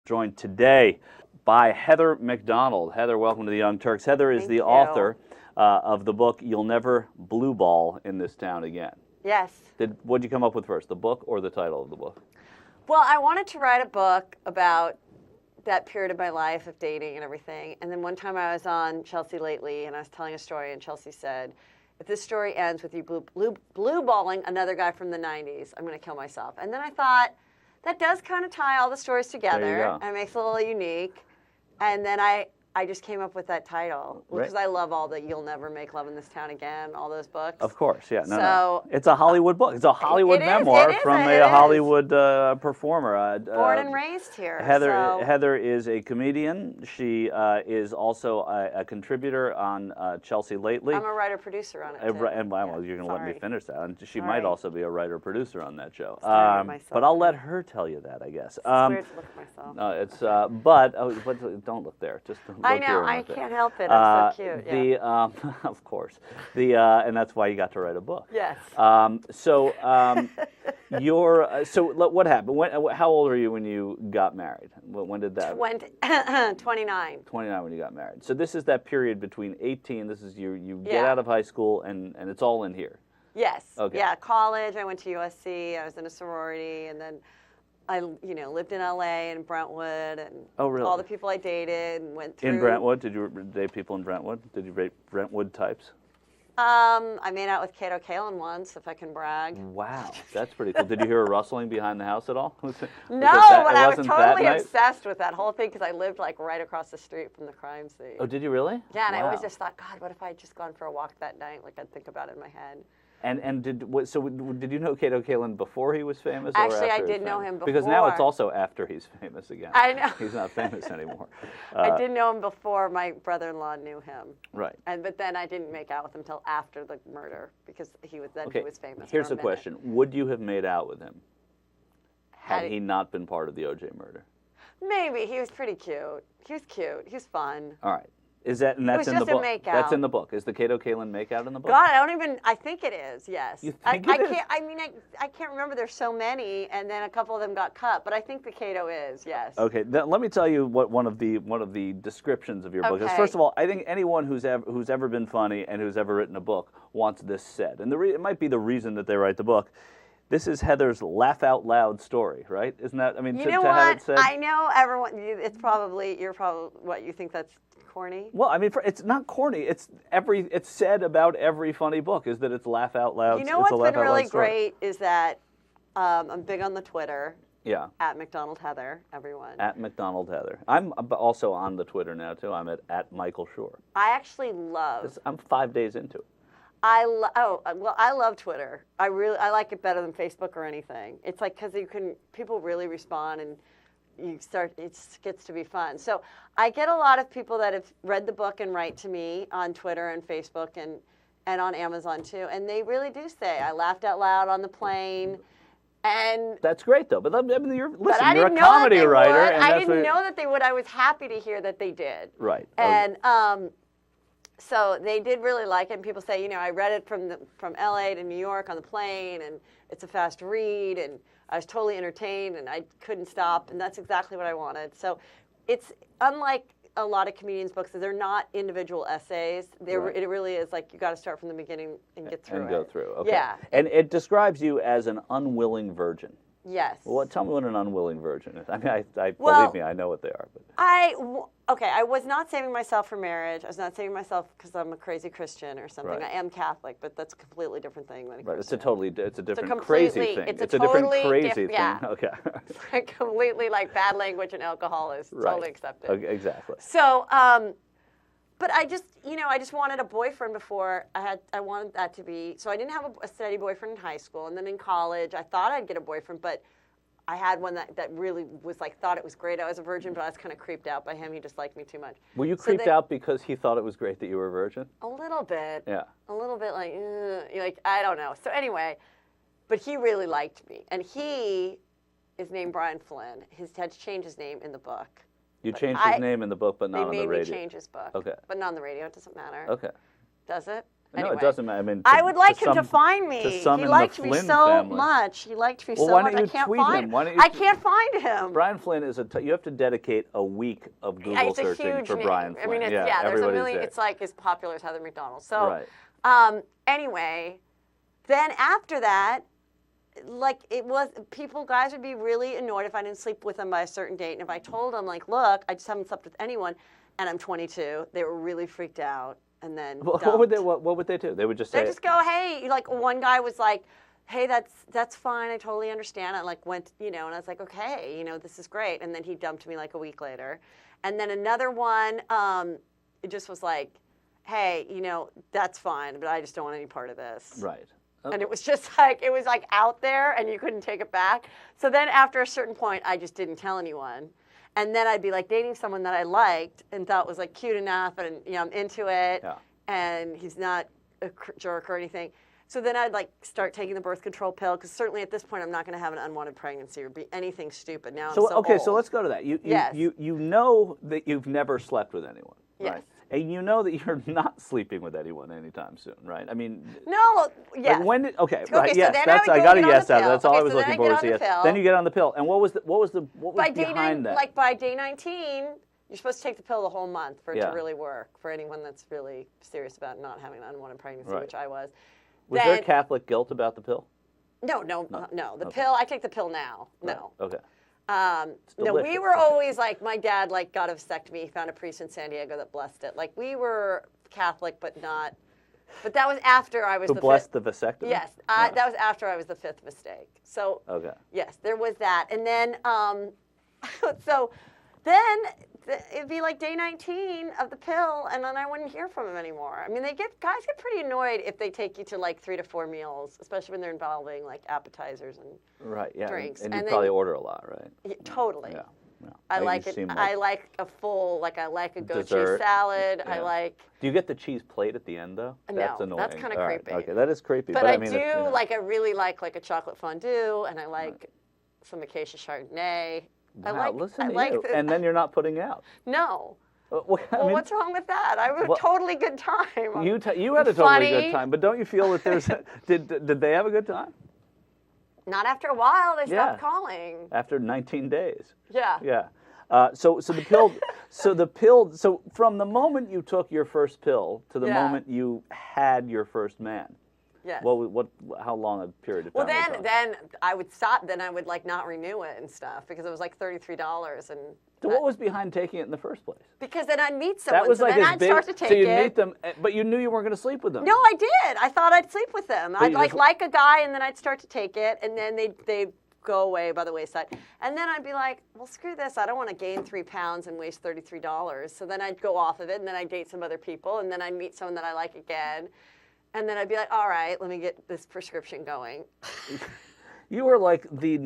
joined today by Heather McDonald. Heather, welcome to the Young Turks. Heather is the author of the book, You'll Never Blue Ball in This Town Again. Yes. What did you come up with first, the book or the title of the book? Well, I wanted to write a book about that period of my life of dating and everything. And then one time I was on Chelsea Lately, and I was telling a story, and Chelsea said, if this story ends with you blue balling another guy from the 90s, I'm going to kill myself. And then I thought, that does kind of tie all the stories together and makes it a little unique. And then I just came up with that title because I love all the You'll Never Make Love in This Town Again, all those books. Of course, yeah. No. It's a Hollywood book. It's a Hollywood memoir from a Hollywood performer. Born and raised here. Heather is a comedian. She is also a contributor on Chelsea Lately. I'm a writer-producer on it, too. Well, you're going to let me finish that. And she might also be a writer-producer on that show. But I'll let her tell you that, I guess. It's weird to look at myself. But don't look there. Just I know, I can't help it. I'm so cute. Of course. And that's why you got to write a book. Yes. So what happened? How old were you when you got married? When did that? 29. 29 when you got married. So this is that period between 18. This is you get out of high school and it's all in here. Yes. Okay. Yeah. College. I went to USC. I was in a sorority, and then I, lived in LA and Brentwood, and all the people I dated and went through. In Brentwood, did you date people in Brentwood? Did you date Brentwood types? I made out with Cato Kalin once, if I can brag. Wow, that's pretty cool. Did you hear a rustling behind the house at all? No, but I was totally obsessed with that whole thing because I lived like right across the street from the crime scene. Oh, did you really? Yeah, and I always just thought, God, what if I had just gone for a walk that night? Like I'd think about it in my head. And did you know Cato Kalin before he was famous? Actually, or after I did know him before. Because now it's also after he's famous again. I know. He's not famous anymore. I did know him before my brother-in-law knew him. Right. But then I didn't make out with him until after the murder because he was famous. Here's the question: would you have made out with him had he not been part of the O.J. murder? Maybe. He was pretty cute. He was cute. He was fun. All right. That's in the book? That's in the book. Is the Cato Kalin makeout in the book? God, I think it is, yes. You think it is? I can't remember. There's so many, and then a couple of them got cut, but I think the Cato is, yes. Okay, let me tell you what one of the descriptions of your book is. First of all, I think anyone who's ever been funny and who's ever written a book wants this said. And it might be the reason that they write the book. This is Heather's laugh out loud story, right? Isn't that, you know what? Have it said? I know everyone, you're probably, what, you think that's corny? Well, I mean, it's not corny. It's said about every funny book is that it's laugh out loud. You know what's been really great is that I'm big on the Twitter. Yeah. At McDonald Heather, everyone. At McDonald Heather. I'm also on the Twitter now too. I'm at Michael Shore. I actually love. I'm 5 days into it. I love Twitter. I like it better than Facebook or anything. It's like because people really respond and it gets to be fun. So I get a lot of people that have read the book and write to me on Twitter and Facebook and on Amazon too, and they really do say I laughed out loud on the plane. And that's great though. But I mean, you're a comedy writer. And I didn't know that they would. I was happy to hear that they did. Right. And so they did really like it, and people say, I read it from LA to New York on the plane, and it's a fast read, and I was totally entertained, and I couldn't stop, and that's exactly what I wanted. So it's unlike a lot of comedians' books, they're not individual essays. It really is like you got to start from the beginning and get through it. And go through, okay. Yeah. And it describes you as an unwilling virgin. Yes. Well, tell me what an unwilling virgin is. I mean, believe me, I know what they are. But I was not saving myself for marriage. I was not saving myself because I'm a crazy Christian or something. Right. I am Catholic, but that's a completely different thing than a Christian. It's a different crazy thing. It's a different crazy thing. Yeah. Okay. It's like completely like bad language and alcohol is totally accepted. Okay, exactly. So, but I just wanted a boyfriend before I wanted that to be, so I didn't have a steady boyfriend in high school, and then in college I thought I'd get a boyfriend, but I had one that really was like, thought it was great. I was a virgin, but I was kind of creeped out by him. He just liked me too much. Were you creeped out because he thought it was great that you were a virgin? A little bit. Yeah. A little bit like I don't know. So anyway, but he really liked me, and he is named Brian Flynn. He had to change his name in the book. You changed his name in the book, but not on the radio. They made me change his book. Okay. But not on the radio. It doesn't matter. Okay. Does it? Anyway, no, it doesn't matter. I mean, I would like him to find me. To some he in liked the me Flynn so family. much. He liked me Well, so why much. don't you I can't tweet find him? Why don't you I can't find him. Brian Flynn is you have to dedicate a week of Google It's a searching huge for name. Brian Flynn. I mean, there's a million. It's like as popular as Heather McDonald. So, right. Anyway, then after that, like guys would be really annoyed if I didn't sleep with them by a certain date. And if I told them, like, look, I just haven't slept with anyone, and I'm 22, they were really freaked out. And then what would they do? They would just say. They just go, hey, like one guy was like, hey, that's fine. I totally understand. I like went, and I was like, okay, this is great. And then he dumped me like a week later. And then another one, it just was like, hey, that's fine, but I just don't want any part of this. Right. Okay. And it was just like, out there and you couldn't take it back. So then after a certain point, I just didn't tell anyone. And then I'd be like dating someone that I liked and thought was like cute enough and, I'm into it. Yeah. And he's not a jerk or anything. So then I'd like start taking the birth control pill because certainly at this point I'm not going to have an unwanted pregnancy or be anything stupid. Now I'm so old. So let's go to that. Yes. You know that you've never slept with anyone, yes. right? And you know that you're not sleeping with anyone anytime soon, right? I mean, no, yes. Like when did right? So yes, then I got a yes out of that. That's all I was so looking for. Then you get on the pill, and what was behind that? Like by day 19. You're supposed to take the pill the whole month for it to really work, for anyone that's really serious about not having an unwanted pregnancy, which I was. Was there Catholic guilt about the pill? No. The pill, I take the pill now. Right. No. Okay. No, we were always like, my dad like got a vasectomy. He found a priest in San Diego that blessed it. Like we were Catholic, but not. But that was after I was. Who blessed the vasectomy? Yes, that was after I was the fifth mistake. So. Okay. Yes, there was that, and then so then. It'd be like day 19 of the pill, and then I wouldn't hear from him anymore. I mean, guys get pretty annoyed if they take you to like 3 to 4 meals, especially when they're involving like appetizers and drinks. And you probably order a lot, right? Yeah, totally. Yeah. I like it. I like a full, I like a goat cheese salad. Yeah. I like. Do you get the cheese plate at the end though? That's annoying. That's kind of creepy. Right. Okay, that is creepy. But I mean, I really like a chocolate fondue, and I like some acacia Chardonnay. Wow, listen to you. And then you're not putting out. No. Well, what's wrong with that? I had a totally good time. You had a totally good time, but don't you feel that there's did they have a good time? Not after a while. They stopped calling. After 19 days. Yeah. Yeah. So the pill. So from the moment you took your first pill to the moment you had your first man. Yes. How long a period of time? Well, then I would stop. Then I would not renew it and stuff because it was like $33 and. So what was behind taking it in the first place? Because then I'd meet someone. That was then I'd start to take it. So you'd meet them, but you knew you weren't going to sleep with them. No, I did. I thought I'd sleep with them. I'd like a guy, and then I'd start to take it, and then they'd go away by the wayside. And then I'd be like, well, screw this. I don't want to gain 3 pounds and waste $33. So then I'd go off of it, and then I'd date some other people, and then I'd meet someone that I like again. And then I'd be like, all right, let me get this prescription going. You are like the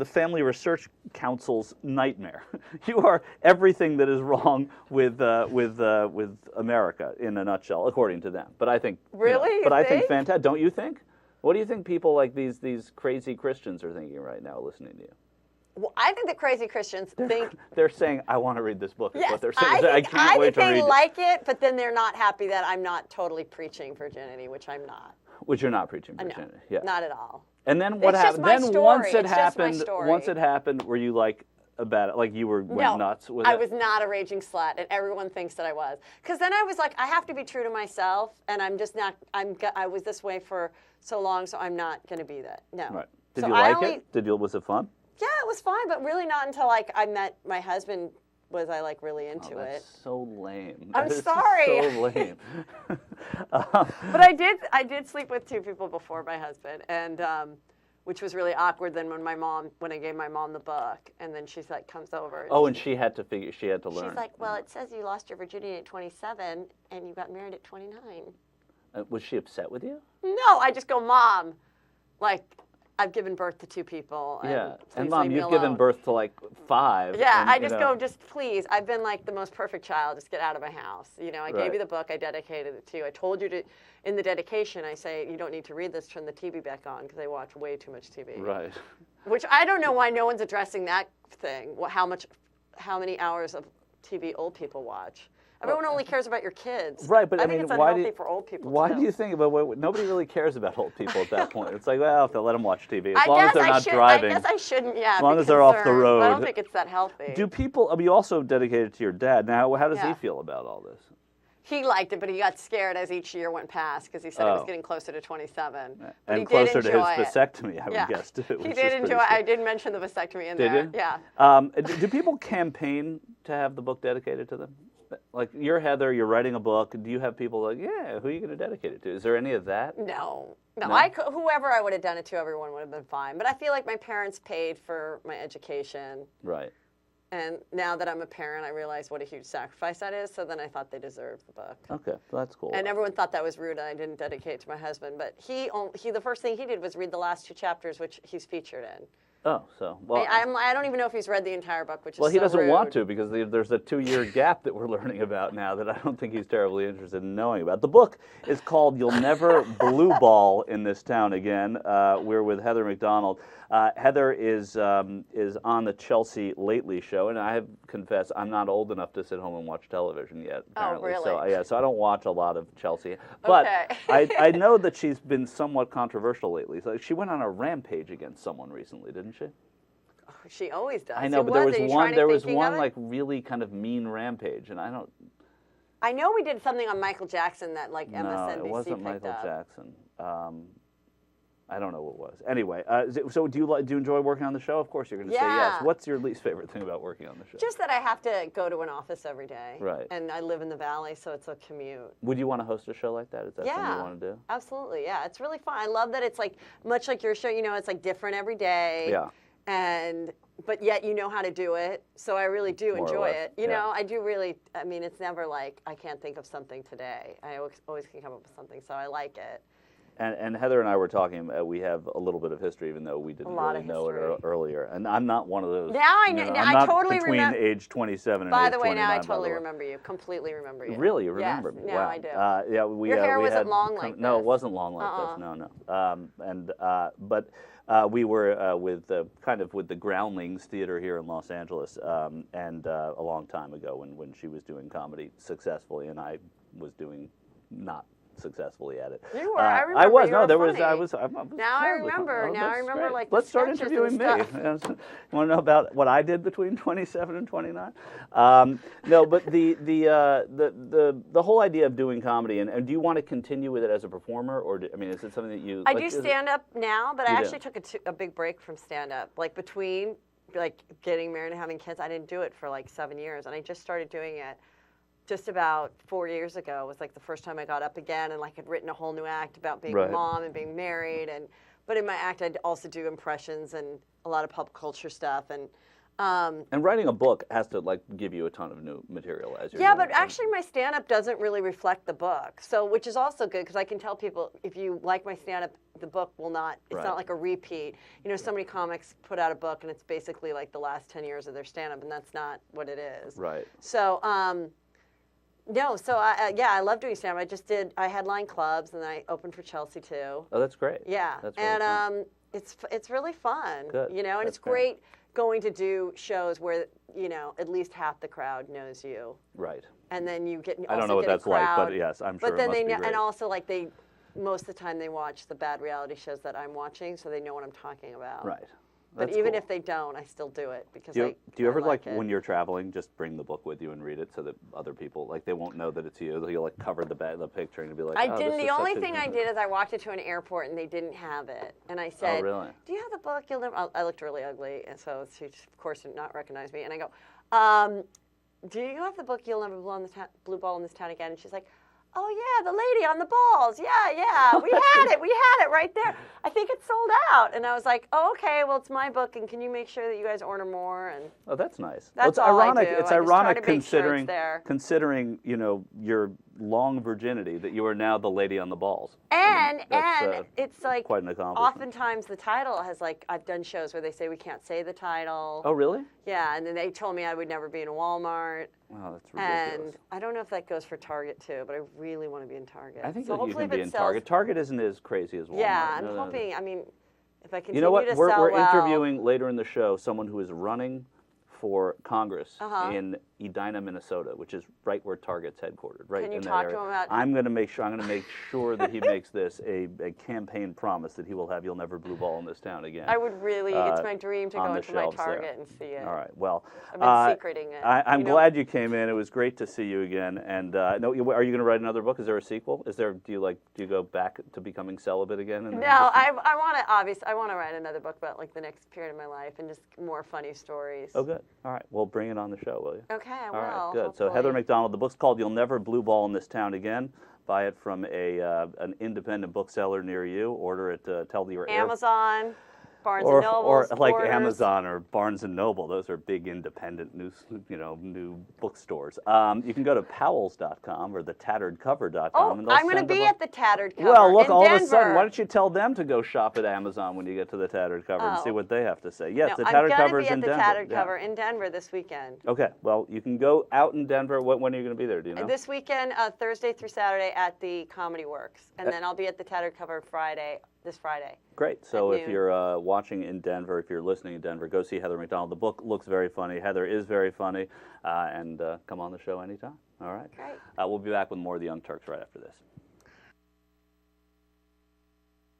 Family Research Council's nightmare. You are everything that is wrong with America in a nutshell, according to them. But I think really. I think fantastic. Don't you think? What do you think people like these crazy Christians are thinking right now, listening to you? Well, I think the crazy Christians think they're saying, "I want to read this book." Yes, what they're saying. I can't wait to read it. They like it, but then they're not happy that I'm not totally preaching virginity, which I'm not. Which you're not preaching virginity. No, not at all. And then what happened? Then once it happened, were you like about it? Like you went nuts with it? I was not a raging slut, and everyone thinks that I was. Because then I was like, I have to be true to myself, and I'm just not. I was this way for so long, so I'm not going to be that. No. Right. Did you like it? Was it fun? Yeah, it was fine, but really not until I met my husband was I really into it. That's so lame. I'm sorry. So lame. But I did sleep with 2 people before my husband, and which was really awkward. Then when I gave my mom the book, and then she's like comes over. And she had to learn. She's like, well, it says you lost your virginity at 27, and you got married at 29. Was she upset with you? No, I just go, Mom, I've given birth to 2 people. And Mom, you've given birth to 5. Yeah, and, I just go, just please. I've been the most perfect child. Just get out of my house. I gave you the book. I dedicated it to you. I told you to, in the dedication, I say you don't need to read this. Turn the TV back on because I watch way too much TV. Right. Which I don't know why no one's addressing that thing. How many hours of TV old people watch? Everyone only cares about your kids. Right, but I I think mean, it's unhealthy for old people. Why too. do you think? But nobody really cares about old people at that point. It's like, well, if they let them watch TV, as long as they're not driving. I guess I shouldn't. Yeah, as long as they're off the road. But I don't think it's that healthy. Do people? I mean, you also dedicated to your dad. Now, how does he feel about all this? He liked it, but he got scared as each year went past because he said it was getting closer to 27. But and he closer did to enjoy his vasectomy, I would guess, too. He did enjoy it. I did mention the vasectomy in there. Did you? Yeah. Do people campaign to have the book dedicated to them? Like, you're Heather, you're writing a book. Do you have people like, yeah, who are you going to dedicate it to? Is there any of that? No. Whoever I would have done it to, everyone would have been fine. But I feel like my parents paid for my education. Right. And now that I'm a parent, I realize what a huge sacrifice that is. So then I thought they deserved the book. Okay, well, that's cool. And everyone thought that was rude. I didn't dedicate it to my husband, but the first thing he did was read the last 2 chapters, which he's featured in. Oh, so well. I don't even know if he's read the entire book, which is well, he doesn't rude. want to because there's a 2-year gap that we're learning about now that I don't think he's terribly interested in knowing about. The book is called "You'll Never Blue Ball in This Town Again." We're with Heather McDonald. Heather is on the Chelsea Lately show, and I have confessed I'm not old enough to sit home and watch television yet. Apparently. Oh, really? So I don't watch a lot of Chelsea, but I know that she's been somewhat controversial lately. So she went on a rampage against someone recently, didn't she? Oh, she always does. I know, but there was one like really kind of mean rampage, and I don't. I know we did something on Michael Jackson that like MSNBC No, it wasn't picked Michael up. Jackson. I don't know what it was. Anyway, so do you enjoy working on the show? Of course, you're going to say yes. What's your least favorite thing about working on the show? Just that I have to go to an office every day. Right. And I live in the Valley, so it's a commute. Would you want to host a show like that? Is that something you want to do? Absolutely. Yeah, it's really fun. I love that it's like much like your show. You know, it's like different every day. Yeah. But yet you know how to do it, so I really do enjoy it. You yeah. know, I do really. I mean, it's never like I can't think of something today. I always can come up with something, so I like it. And Heather and I were talking. We have a little bit of history, even though we didn't really know it earlier. And I'm not one of those. Now I know. I'm not totally between age 27 and by age 29. By the way, now I totally remember you. Completely remember you. Really, you remember me? Yes, now I do. Yeah, your hair wasn't long like this. No, it wasn't long like this. No. But we were with the Groundlings Theater here in Los Angeles, and a long time ago when she was doing comedy successfully, and I was doing not successly at it. You were. I remember. I was. You no, were there funny. was. I was. Now I remember. Now I remember. Great. Like let's start sketches interviewing me. and You want to know about what I did between 27 and 29? No, but the whole idea of doing comedy and do you want to continue with it as a performer, or is it something that you? I do stand up now, but I actually do. took a big break from stand up, like between like getting married and having kids. I didn't do it for like 7 years, and I just started doing it. Just about 4 years ago was like the first time I got up again and like had written a whole new act about being a mom and being married but in my act I'd also do impressions and a lot of pop culture stuff and writing a book has to like give you a ton of new material as you're yeah, doing but actually my stand-up doesn't really reflect the book, so which is also good because I can tell people if you like my stand-up, the book will not. It's not like a repeat. You know, so many comics put out a book and it's basically like the last 10 years of their stand-up, and that's not what it is. Right. So. No, so I love doing stand-up. I headline clubs and I opened for Chelsea too. Oh, that's great. Yeah, that's really fun. It's really fun. Good. You know, and it's great going to do shows where you know at least half the crowd knows you. Right. And then you get. I don't know what that's like, but yes, I'm sure. But then it must they be great. And also like most of the time they watch the bad reality shows that I'm watching, so they know what I'm talking about. Right. But even if they don't, I still do it because do you ever like when you're traveling, just bring the book with you and read it so that other people they won't know that it's you? You'll like cover the picture and be like, I didn't. The only thing I did is I walked into an airport and they didn't have it, and I said, "Oh, really? Do you have the book? You'll never." I looked really ugly, and so she of course did not recognize me. And I go, "Do you have the book? You'll never blue ball in this town again?" And she's like, "Oh yeah, the lady on the balls. Yeah, we had it right there. I think it's sold out." And I was like, "Oh, okay. Well, it's my book, and can you make sure that you guys order more?" And oh, that's nice. That's all ironic. It's ironic considering you know your long virginity that you are now the lady on the balls. And it's like quite an accomplishment. Oftentimes the title has like I've done shows where they say we can't say the title. Oh, really? Yeah, and then they told me I would never be in a Walmart. Wow, that's ridiculous. And I don't know if that goes for Target too, but I really want to be in Target. I think that you can be in Target. Target isn't as crazy as Walmart. Yeah, I'm hoping. I mean, if I continue you know what? to We're sell interviewing later in the show someone who is running for Congress in Edina, Minnesota, which is right where Target's headquartered, right Can you in that talk area. to him about? I'm going to make sure that he makes this a campaign promise that he will have "You'll Never Blue Ball in This Town Again." I would really. It's my dream to go into my Target and see it. All right. Well, I've been secreting it. I'm glad you came in. It was great to see you again. And no, are you going to write another book? Is there a sequel? Do you go back to becoming celibate again? No, I want to obviously. I want to write another book about like the next period of my life and just more funny stories. Oh, good. All right. Well, bring it on the show, will you? Okay, I will. All right, good. Hopefully. So Heather McDonald, the book's called "You'll Never Blue Ball in This Town Again." Buy it from an independent bookseller near you. Order it. Tell your Amazon, Barnes and Noble, or like Borders. Amazon or Barnes and Noble. Those are big independent new bookstores. You can go to Powell's.com or thetatteredcover.com. Oh, and they'll I'm going to send a be book. at the Tattered Cover. Well, look, in all Denver. of a sudden, why don't you tell them to go shop at Amazon when you get to the Tattered Cover and see what they have to say? Yes, the Tattered Cover is in Denver. I'm going to be at the Tattered Cover in Denver this weekend. Okay, well, you can go out in Denver. When are you going to be there? Do you know? This weekend, Thursday through Saturday at the Comedy Works, and then I'll be at the Tattered Cover this Friday. Great. So if you're watching in Denver, if you're listening in Denver, go see Heather McDonald. The book looks very funny. Heather is very funny, and come on the show anytime. All right. Great. We'll be back with more of the Young Turks right after this.